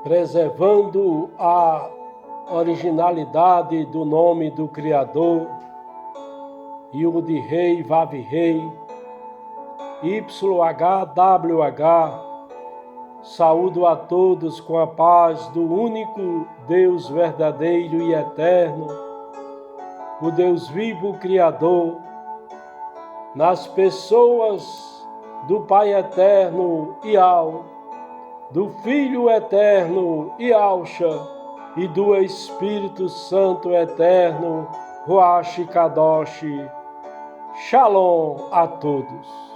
preservando a originalidade do nome do Criador, Yud Rei, Vav Rei, YHWH. Saúdo a todos com a paz do único Deus verdadeiro e eterno, o Deus vivo Criador, nas pessoas do Pai eterno Ial, do Filho eterno Ialcha e do Espírito Santo eterno Ruach Kadosh. Shalom a todos.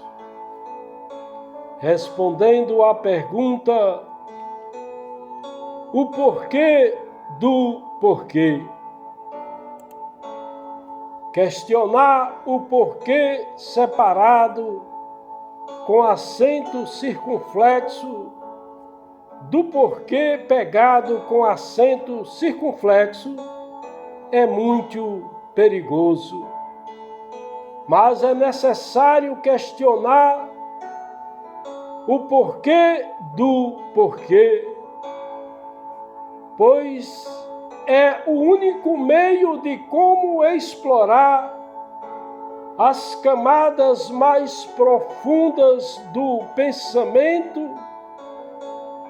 Respondendo à pergunta, o porquê do porquê. Questionar o porquê separado com acento circunflexo do porquê pegado com acento circunflexo é muito perigoso. Mas é necessário questionar o porquê do porquê, pois é o único meio de como explorar as camadas mais profundas do pensamento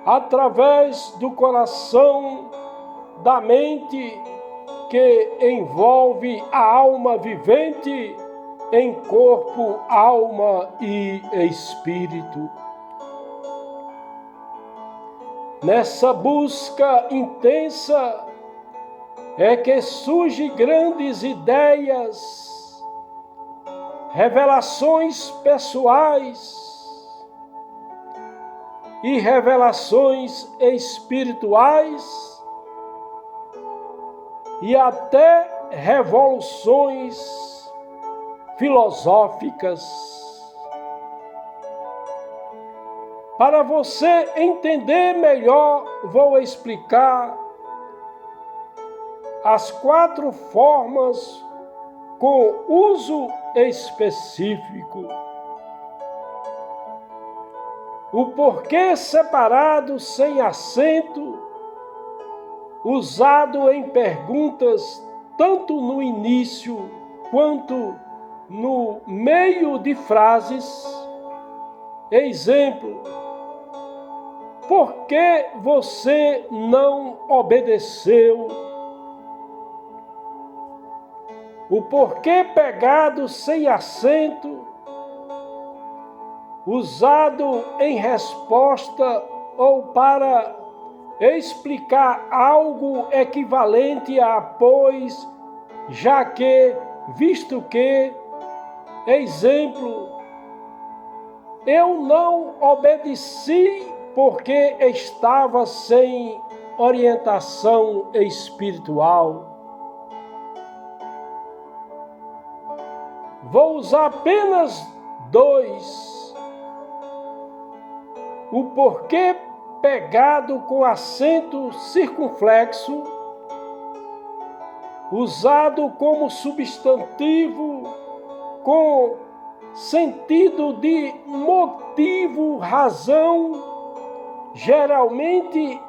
através do coração, da mente que envolve a alma vivente em corpo, alma e espírito. Nessa busca intensa é que surgem grandes ideias, revelações pessoais e revelações espirituais e até revoluções filosóficas. Para você entender melhor, vou explicar as 4 formas com uso específico. O porquê separado sem acento, usado em perguntas tanto no início quanto no meio de frases. Exemplo: por que você não obedeceu? O porquê pegado sem acento, usado em resposta ou para explicar algo equivalente a pois, já que, visto que. Exemplo: eu não obedeci porque estava sem orientação espiritual. Vou usar apenas 2. O porquê pegado com acento circunflexo, usado como substantivo com sentido de motivo, razão, geralmente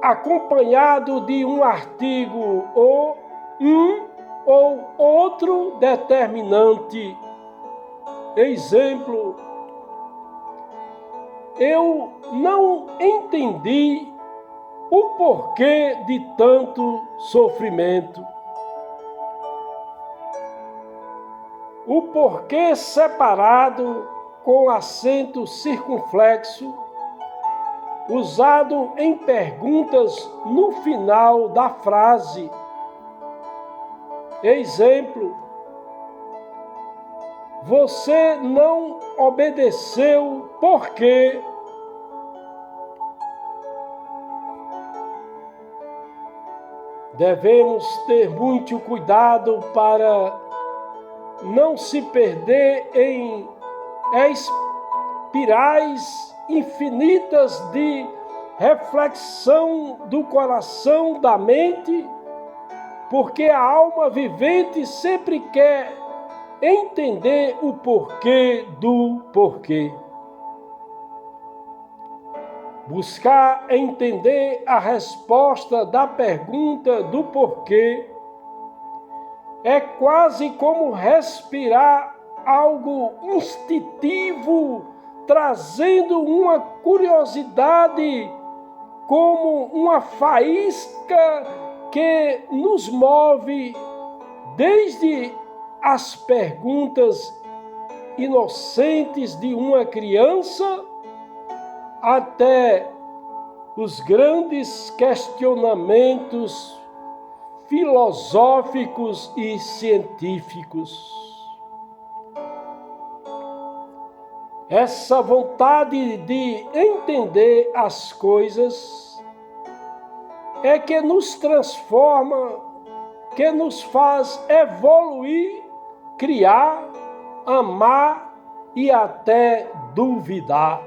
acompanhado de um artigo ou outro determinante. Exemplo: eu não entendi o porquê de tanto sofrimento. O porquê separado com acento circunflexo, usado em perguntas no final da frase. Exemplo: você não obedeceu porque. Devemos ter muito cuidado para não se perder em espirais infinitas de reflexão do coração, da mente, porque a alma vivente sempre quer entender o porquê do porquê. Buscar entender a resposta da pergunta do porquê é quase como respirar algo instintivo, trazendo uma curiosidade como uma faísca que nos move desde as perguntas inocentes de uma criança até os grandes questionamentos filosóficos e científicos. Essa vontade de entender as coisas é que nos transforma, que nos faz evoluir, criar, amar e até duvidar.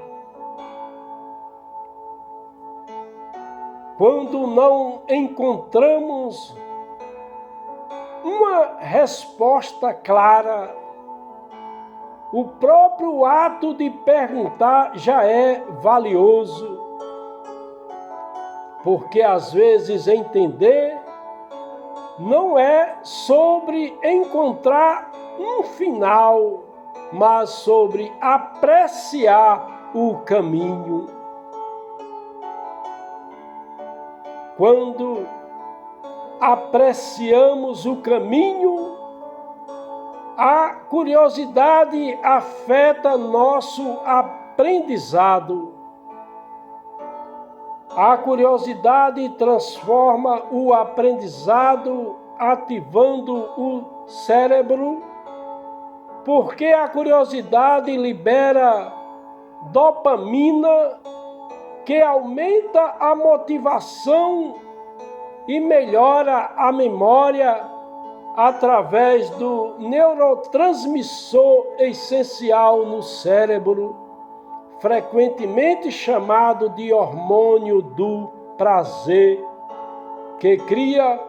Quando não encontramos uma resposta clara, o próprio ato de perguntar já é valioso, porque às vezes entender não é sobre encontrar um final, mas sobre apreciar o caminho. Quando apreciamos o caminho, a curiosidade afeta nosso aprendizado. A curiosidade transforma o aprendizado, ativando o cérebro, porque a curiosidade libera dopamina, que aumenta a motivação e melhora a memória através do neurotransmissor essencial no cérebro, frequentemente chamado de hormônio do prazer, que cria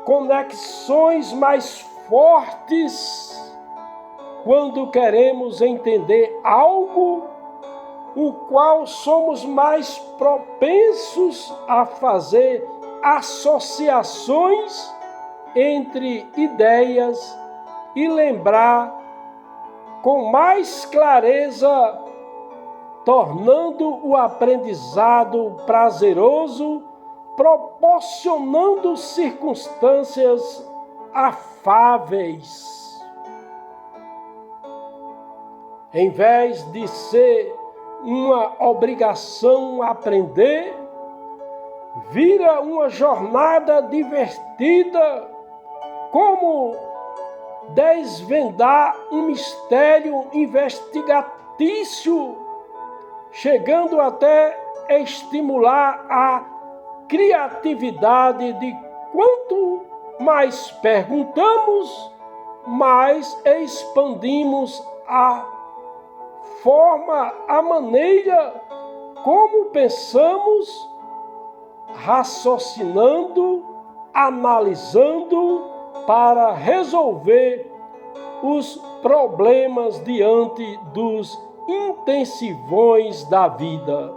conexões mais fortes quando queremos entender algo, o qual somos mais propensos a fazer associações entre ideias e lembrar com mais clareza, tornando o aprendizado prazeroso, proporcionando circunstâncias afáveis. Em vez de ser uma obrigação aprender, vira uma jornada divertida, como desvendar um mistério investigatício, chegando até estimular a criatividade de quanto mais perguntamos, mais expandimos a forma, a maneira como pensamos, raciocinando, analisando para resolver os problemas diante dos intensivões da vida.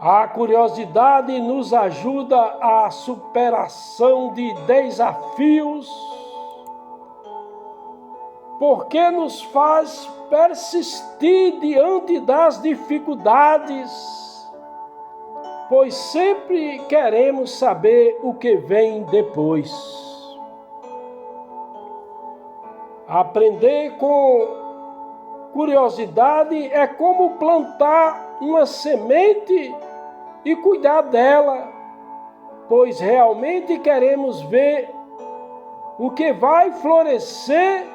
A curiosidade nos ajuda à superação de desafios, porque nos faz persistir diante das dificuldades, pois sempre queremos saber o que vem depois. Aprender com curiosidade é como plantar uma semente e cuidar dela, pois realmente queremos ver o que vai florescer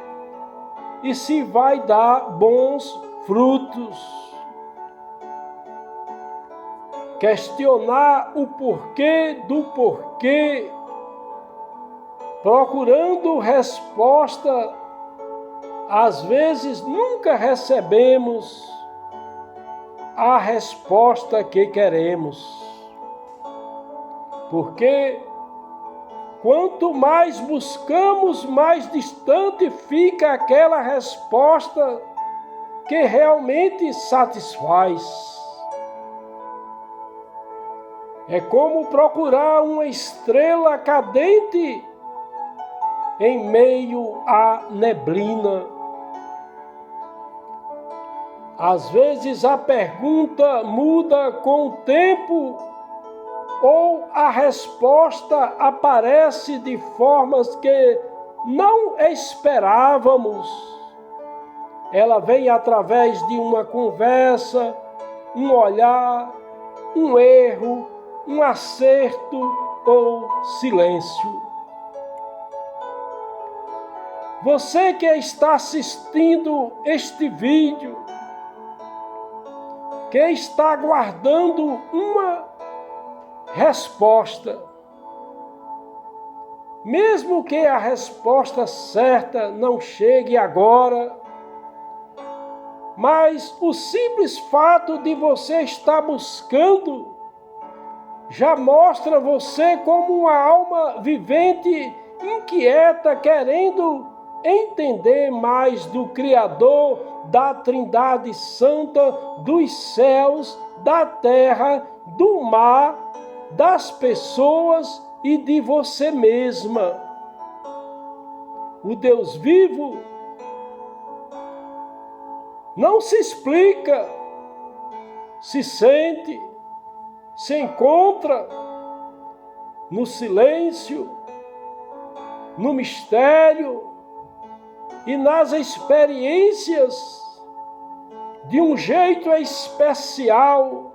e se vai dar bons frutos. Questionar o porquê do porquê, procurando resposta, às vezes nunca recebemos a resposta que queremos. Porque quanto mais buscamos, mais distante fica aquela resposta que realmente satisfaz. É como procurar uma estrela cadente em meio à neblina. Às vezes a pergunta muda com o tempo ou a resposta aparece de formas que não esperávamos. Ela vem através de uma conversa, um olhar, um erro, um acerto ou silêncio. Você que está assistindo este vídeo, que está aguardando uma resposta, mesmo que a resposta certa não chegue agora, mas o simples fato de você estar buscando já mostra você como uma alma vivente, inquieta, querendo entender mais do Criador, da Trindade Santa, dos céus, da terra, do mar, das pessoas e de você mesma. O Deus vivo não se explica, se sente, se encontra no silêncio, no mistério e nas experiências de um jeito especial,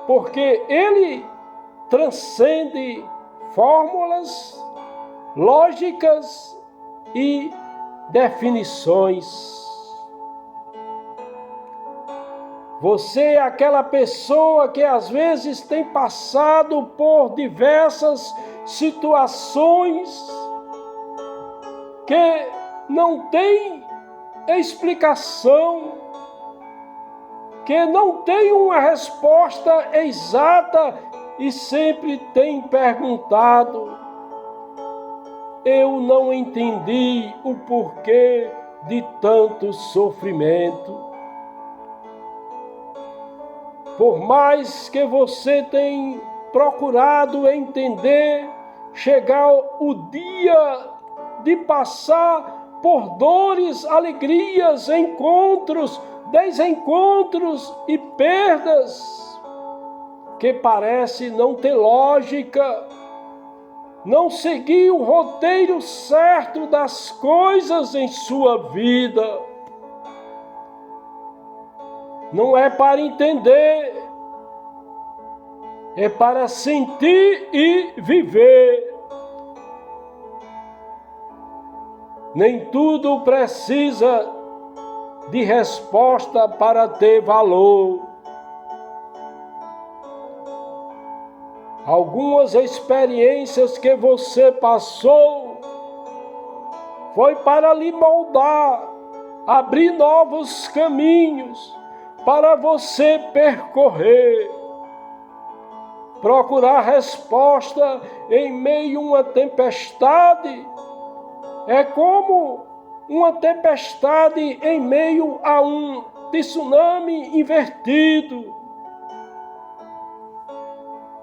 porque Ele transcende fórmulas, lógicas e definições. Você é aquela pessoa que às vezes tem passado por diversas situações que não tem explicação, que não tem uma resposta exata e sempre tem perguntado: eu não entendi o porquê de tanto sofrimento. Por mais que você tenha procurado entender, chegar o dia de passar por dores, alegrias, encontros, desencontros e perdas, que parece não ter lógica, não seguir o roteiro certo das coisas em sua vida. Não é para entender, é para sentir e viver. Nem tudo precisa de resposta para ter valor. Algumas experiências que você passou foi para lhe moldar, abrir novos caminhos para você percorrer, procurar resposta em meio a uma tempestade. É como uma tempestade em meio a um tsunami invertido.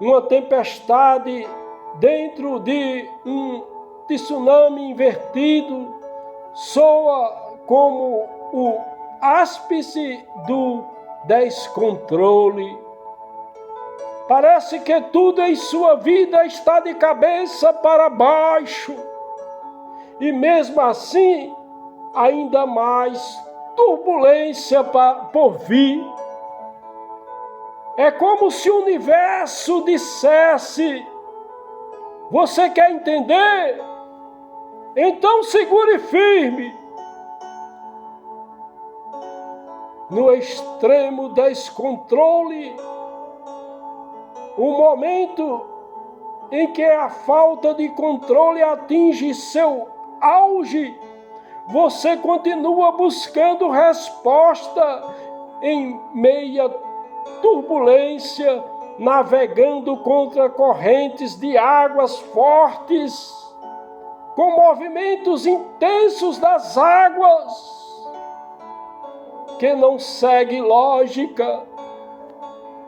Uma tempestade dentro de um tsunami invertido soa como o ápice do descontrole. Parece que tudo em sua vida está de cabeça para baixo. E mesmo assim, ainda mais turbulência por vir. É como se o universo dissesse: você quer entender? Então segure firme. No extremo descontrole, o momento em que a falta de controle atinge seu auge, você continua buscando resposta em meia turbulência, navegando contra correntes de águas fortes, com movimentos intensos das águas. que não segue lógica.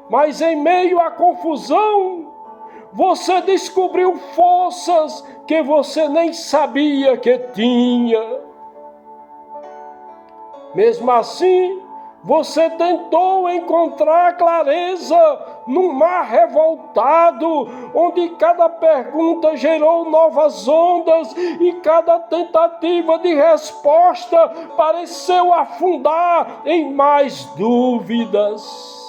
Mas em meio à confusão, você descobriu forças que você nem sabia que tinha. Mesmo assim, você tentou encontrar clareza num mar revoltado, onde cada pergunta gerou novas ondas e cada tentativa de resposta pareceu afundar em mais dúvidas.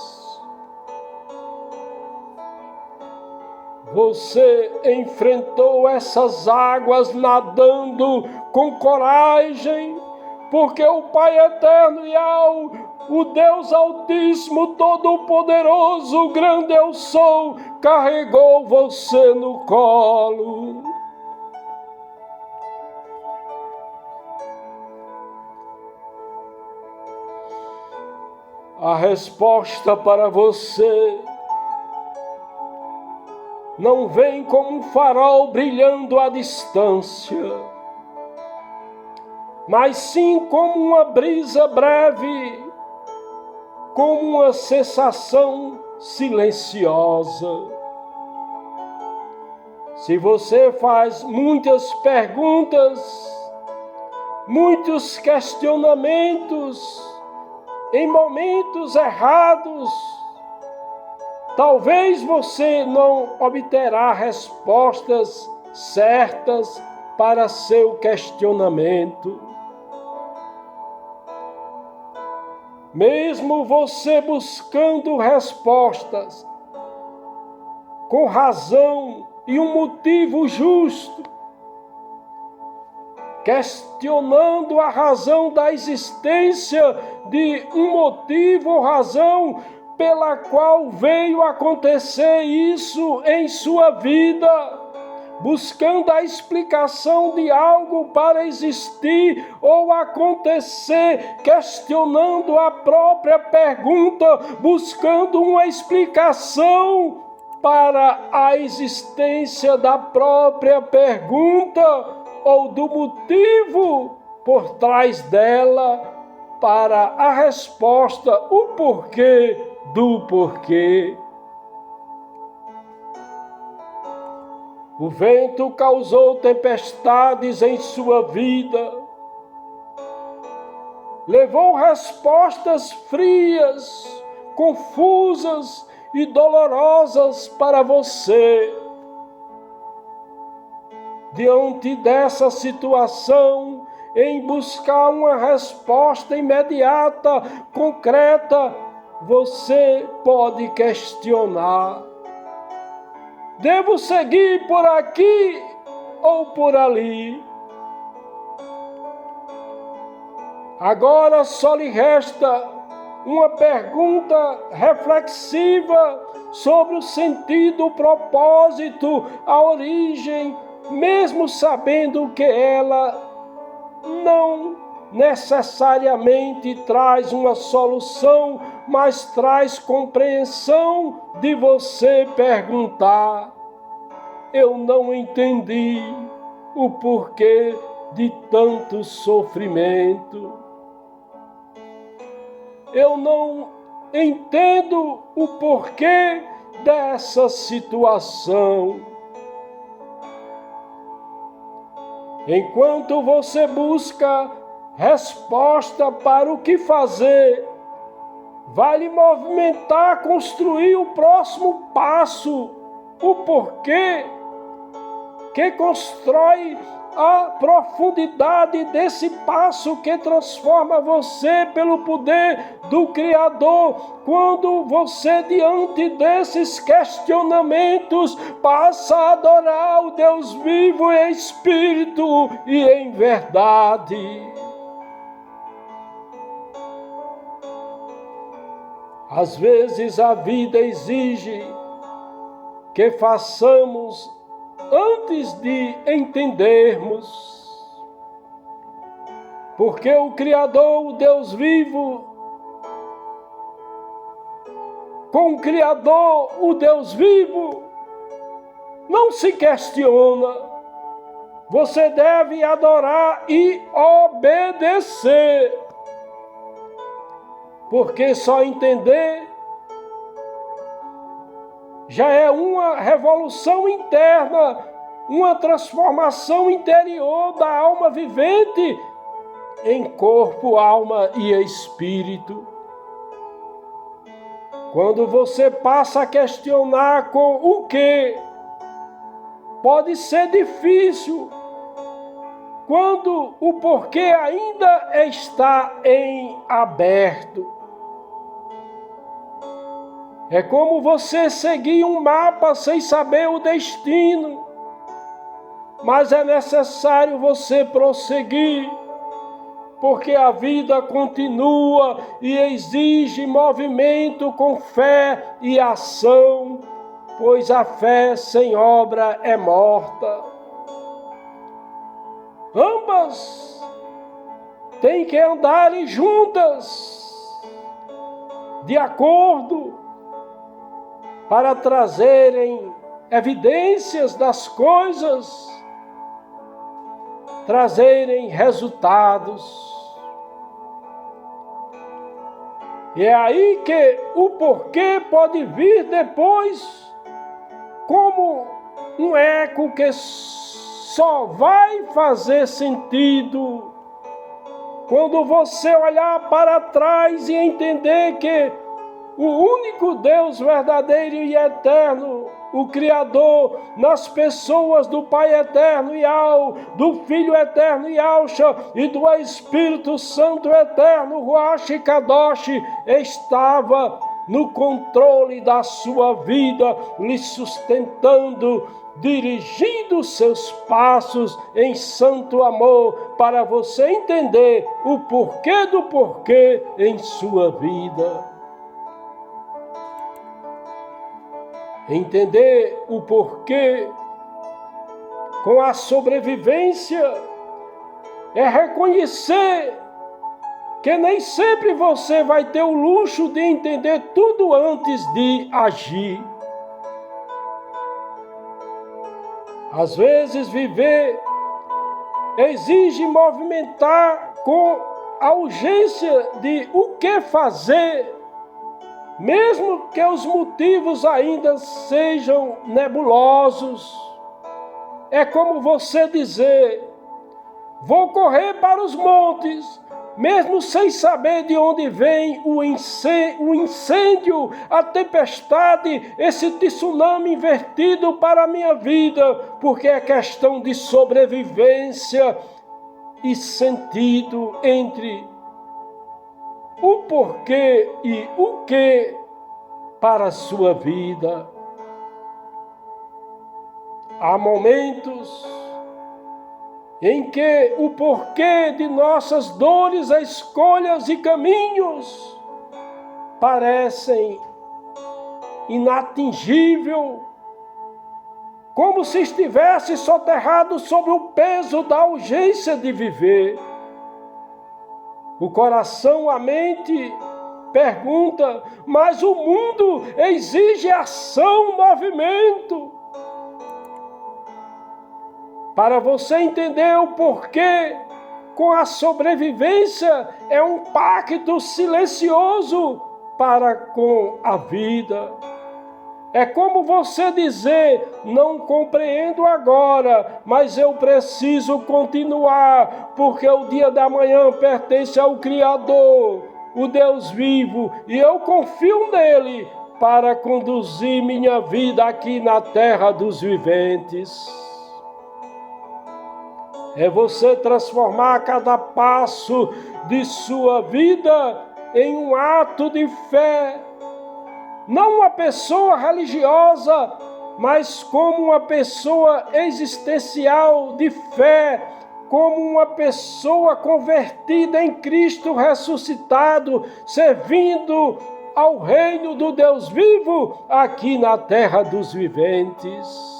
Você enfrentou essas águas nadando com coragem, porque o Pai Eterno Yahweh, o Deus Altíssimo, Todo-Poderoso, grande eu sou, carregou você no colo. A resposta para você não vem como um farol brilhando à distância, mas sim como uma brisa breve, como uma sensação silenciosa. Se você faz muitas perguntas, muitos questionamentos, em momentos errados, talvez você não obterá respostas certas para seu questionamento. Mesmo você buscando respostas com razão e um motivo justo, questionando a razão da existência de um motivo ou razão pela qual veio acontecer isso em sua vida, buscando a explicação de algo para existir ou acontecer, questionando a própria pergunta, buscando uma explicação para a existência da própria pergunta ou do motivo por trás dela, para a resposta, o porquê do porquê. O vento causou tempestades em sua vida, levou respostas frias, confusas e dolorosas para você. Diante dessa situação, em buscar uma resposta imediata, concreta, você pode questionar: devo seguir por aqui ou por ali? Agora só lhe resta uma pergunta reflexiva sobre o sentido, o propósito, a origem, mesmo sabendo que ela não necessariamente traz uma solução, mas traz compreensão de você perguntar: eu não entendi o porquê de tanto sofrimento. Eu não entendo o porquê dessa situação. Enquanto você busca resposta para o que fazer, vai lhe movimentar, construir o próximo passo, o porquê, que constrói a profundidade desse passo que transforma você pelo poder do Criador. Quando você, diante desses questionamentos, passa a adorar o Deus vivo em espírito e em verdade. Às vezes a vida exige que façamos antes de entendermos, porque o Criador, o Deus vivo, com o Criador, o Deus vivo, não se questiona. Você deve adorar e obedecer. porque só entender já é uma revolução interna, uma transformação interior da alma vivente em corpo, alma e espírito. Quando você passa a questionar com o que, pode ser difícil, quando o porquê ainda está em aberto. É como você seguir um mapa sem saber o destino, mas é necessário você prosseguir, porque a vida continua e exige movimento com fé e ação, pois a fé sem obra é morta. Ambas têm que andar juntas, de acordo, para trazerem evidências das coisas, trazerem resultados. E é aí que o porquê pode vir depois como um eco que só vai fazer sentido quando você olhar para trás e entender que o único Deus verdadeiro e eterno, o Criador, nas pessoas do Pai eterno Yahweh, do Filho eterno Yahshua e do Espírito Santo eterno Ruach Kadosh, estava no controle da sua vida, lhe sustentando, dirigindo seus passos em santo amor, para você entender o porquê do porquê em sua vida. Entender o porquê com a sobrevivência é reconhecer que nem sempre você vai ter o luxo de entender tudo antes de agir. Às vezes viver exige movimentar com a urgência de o que fazer, mesmo que os motivos ainda sejam nebulosos. É como você dizer: vou correr para os montes, mesmo sem saber de onde vem o incêndio, a tempestade, esse tsunami invertido para a minha vida, porque é questão de sobrevivência e sentido entre o porquê e o que para a sua vida. Há momentos em que o porquê de nossas dores, escolhas e caminhos parecem inatingível, como se estivesse soterrado sob o peso da urgência de viver. O coração, a mente pergunta, mas o mundo exige ação, movimento. Para você entender o porquê, com a sobrevivência é um pacto silencioso para com a vida. É como você dizer: não compreendo agora, mas eu preciso continuar, porque o dia da manhã pertence ao Criador, o Deus vivo, e eu confio nele para conduzir minha vida aqui na terra dos viventes. É você transformar cada passo de sua vida em um ato de fé, não uma pessoa religiosa, mas como uma pessoa existencial de fé, como uma pessoa convertida em Cristo ressuscitado, servindo ao reino do Deus vivo aqui na terra dos viventes.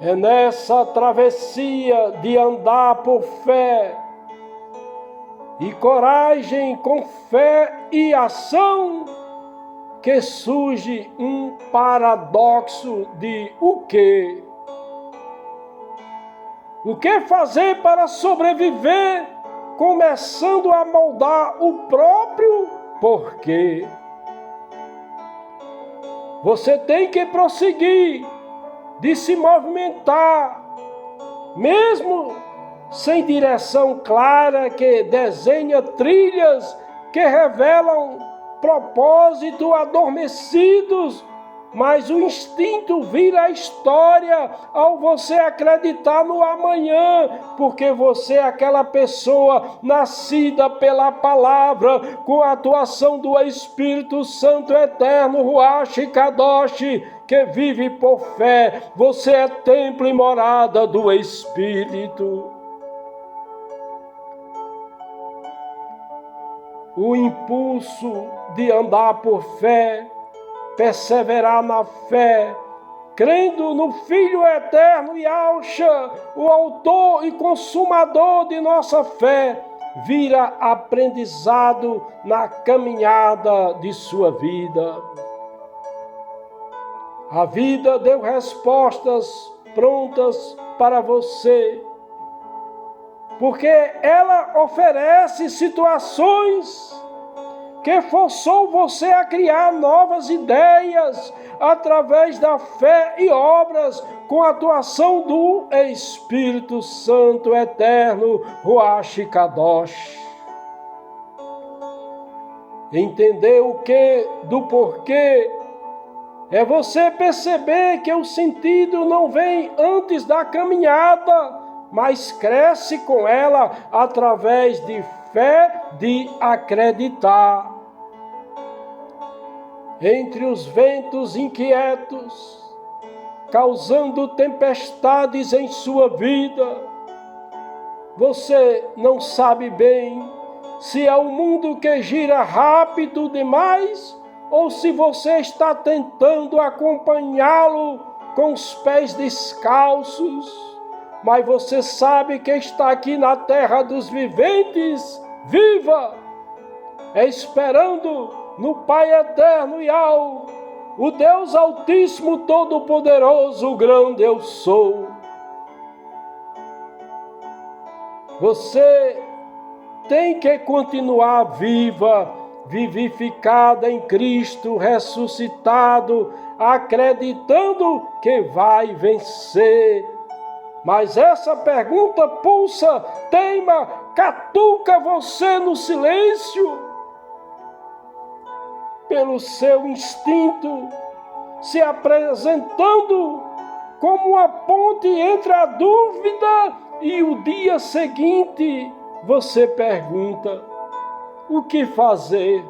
É nessa travessia de andar por fé e coragem, com fé e ação, que surge um paradoxo de o quê? O que fazer para sobreviver começando a moldar o próprio porquê. Você tem que prosseguir de se movimentar, mesmo sem direção clara, que desenha trilhas que revelam propósitos adormecidos, mas o instinto vira a história ao você acreditar no amanhã, porque você é aquela pessoa nascida pela palavra, com a atuação do Espírito Santo eterno, Ruach Kadosh, que vive por fé. Você é templo e morada do Espírito. O impulso de andar por fé, perseverar na fé, crendo no Filho eterno Yahshua, o autor e consumador de nossa fé, vira aprendizado na caminhada de sua vida. A vida deu respostas prontas para você, porque ela oferece situações que forçou você a criar novas ideias através da fé e obras com a atuação do Espírito Santo eterno, Ruach Kadosh. Entender o que do porquê é você perceber que o sentido não vem antes da caminhada, mas cresce com ela através de fé, de acreditar. Entre os ventos inquietos, causando tempestades em sua vida, você não sabe bem se é o mundo que gira rápido demais ou se você está tentando acompanhá-lo com os pés descalços, mas você sabe que está aqui na terra dos viventes, viva, esperando no Pai eterno Yahweh, o Deus Altíssimo, Todo-Poderoso, o grande eu sou. Você tem que continuar viva, vivificada em Cristo, ressuscitado, acreditando que vai vencer. Mas essa pergunta pulsa, teima, catuca você no silêncio, pelo seu instinto, se apresentando como uma ponte entre a dúvida e o dia seguinte. Você pergunta: o que fazer?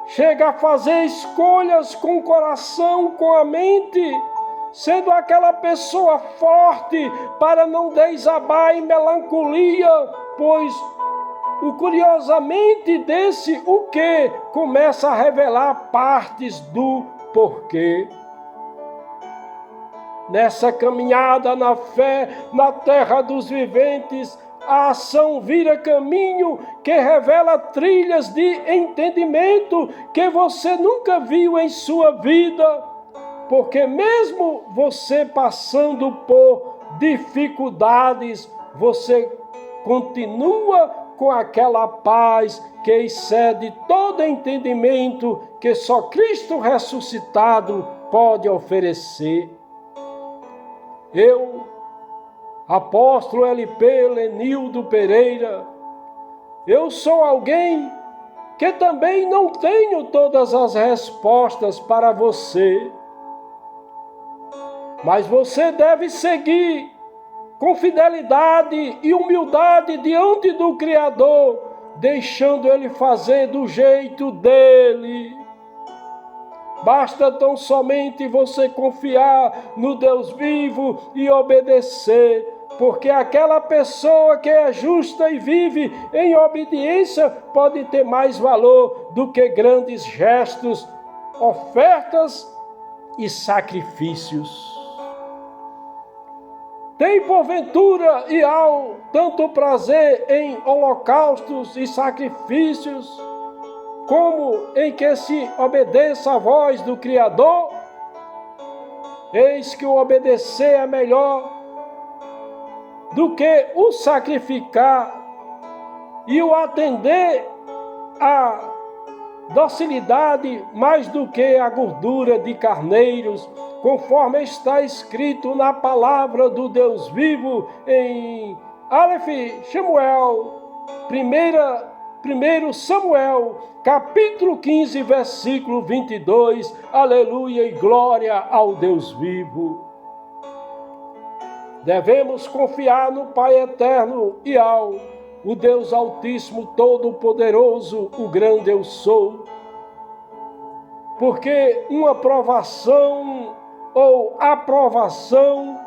Chega a fazer escolhas com o coração, com a mente, sendo aquela pessoa forte para não desabar em melancolia, pois curiosamente desse o que começa a revelar partes do porquê. Nessa caminhada na fé, na terra dos viventes, a ação vira caminho que revela trilhas de entendimento que você nunca viu em sua vida, porque mesmo você passando por dificuldades, você continua com aquela paz que excede todo entendimento que só Cristo ressuscitado pode oferecer. Eu, apóstolo LP Lenildo Pereira, eu sou alguém que também não tenho todas as respostas para você, mas você deve seguir com fidelidade e humildade diante do Criador, deixando Ele fazer do jeito dele. Basta tão somente você confiar no Deus vivo e obedecer, porque aquela pessoa que é justa e vive em obediência pode ter mais valor do que grandes gestos, ofertas e sacrifícios. Tem porventura e ao tanto prazer em holocaustos e sacrifícios, como em que se obedeça à voz do Criador? Eis que o obedecer é melhor do que o sacrificar e o atender à docilidade mais do que a gordura de carneiros, conforme está escrito na palavra do Deus vivo em Aleph Samuel, 1 Samuel, capítulo 15, versículo 22, aleluia e glória ao Deus vivo. Devemos confiar no Pai eterno e ao o Deus Altíssimo, Todo-Poderoso, o grande eu sou. Porque uma provação ou aprovação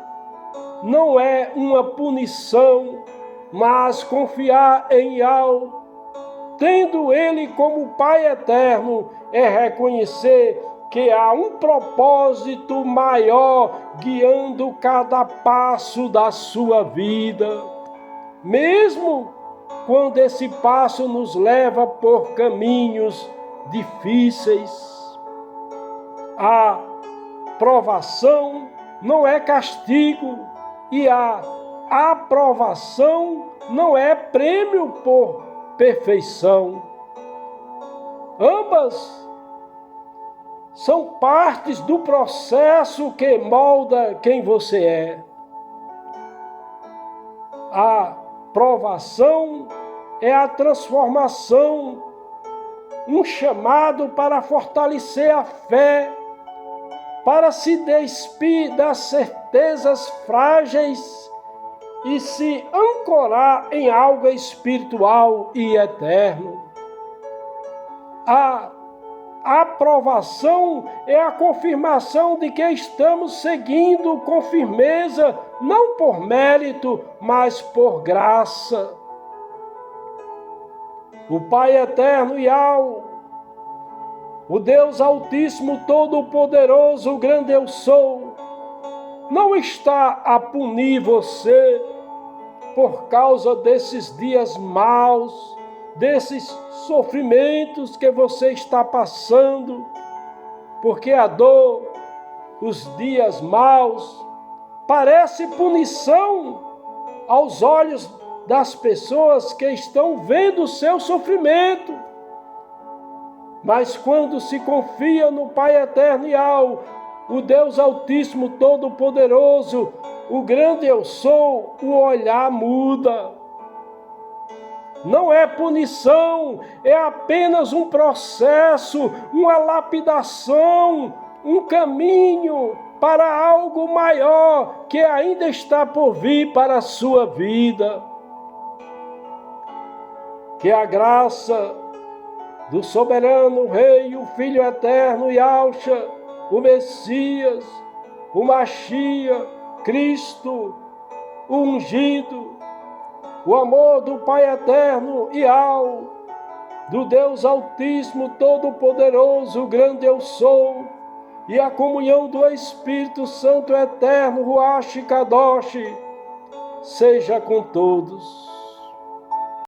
não é uma punição, mas confiar em Yahweh, tendo Ele como Pai eterno, é reconhecer que há um propósito maior guiando cada passo da sua vida, mesmo quando esse passo nos leva por caminhos difíceis. A provação não é castigo e a aprovação não é prêmio por perfeição. Ambas são partes do processo que molda quem você é. A provação é a transformação, um chamado para fortalecer a fé, para se despir das certezas frágeis e se ancorar em algo espiritual e eterno. A aprovação é a confirmação de que estamos seguindo com firmeza, não por mérito, mas por graça. O Pai eterno Yahweh, o Deus Altíssimo, Todo-Poderoso, o grande eu sou, não está a punir você por causa desses dias maus, desses sofrimentos que você está passando, porque a dor, os dias maus, parece punição aos olhos das pessoas que estão vendo o seu sofrimento. Mas quando se confia no Pai eterno Yahweh, o Deus Altíssimo, Todo-Poderoso, o grande eu sou, o olhar muda. Não é punição, é apenas um processo, uma lapidação, um caminho para algo maior que ainda está por vir para a sua vida. Que a graça do soberano Rei, o Filho eterno Yahushua, o Messias, o Mashiach, Cristo, o ungido, o amor do Pai eterno Yahweh, do Deus Altíssimo, Todo-Poderoso, o grande eu sou, e a comunhão do Espírito Santo eterno, Ruach Kadosh, seja com todos.